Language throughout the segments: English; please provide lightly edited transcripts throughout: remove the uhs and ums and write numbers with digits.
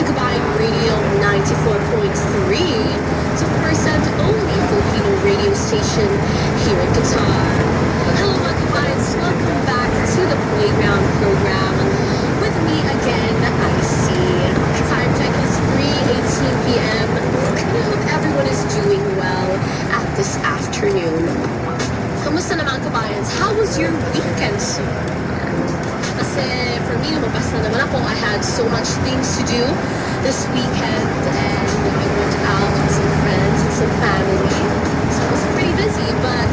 Kabayan Radio 94.3, the first and only Filipino radio station here in Qatar. Hello mga kabayans, welcome back to the Playground program. With me again, IC. Time check is 3:18 p.m. And I hope everyone is doing well at this afternoon. Kamusta naman kabayans? How was your weekend so far? Kasi for me, lumabas na naman ako. I had so much things to do this weekend and I went out with some friends and some family. So I was pretty busy, but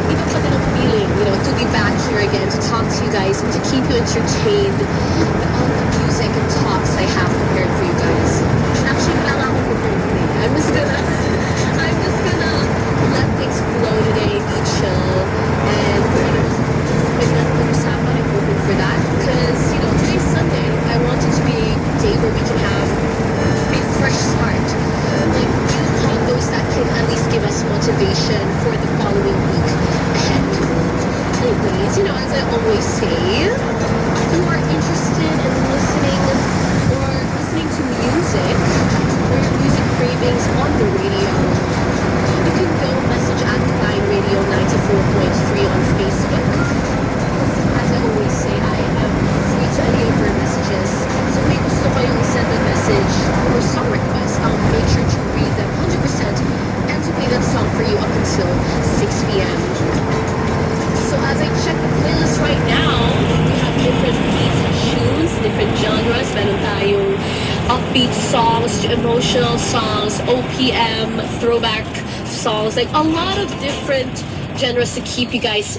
iba pa din ang feeling, to be back here again, to talk to you guys and to keep you entertained with all the music and talks I have prepared for you guys. Actually, wala nga akong prepared today. I'm just gonna let things flow today, be chill, and pag-usapan, I'm hoping for that. Because, today's Sunday. I want it to be a day where we can have a fresh start. Like, new combos that can at least give us motivation for the following week ahead. Anyways, as I always say, if you are interested in listening to music, or your music cravings on the radio, you can go message at Line Radio 94.3 on Facebook. As I always say, I am free to any of your messages. So if gusto kayong send a message or song request, I'll make sure to read them 100% and to play that song for you up until 6 p.m. So as I check the playlist right now, we have different beats and tunes, different genres. Meron tayong upbeat songs to emotional songs, OPM, throwback songs, like a lot of different genres to keep you guys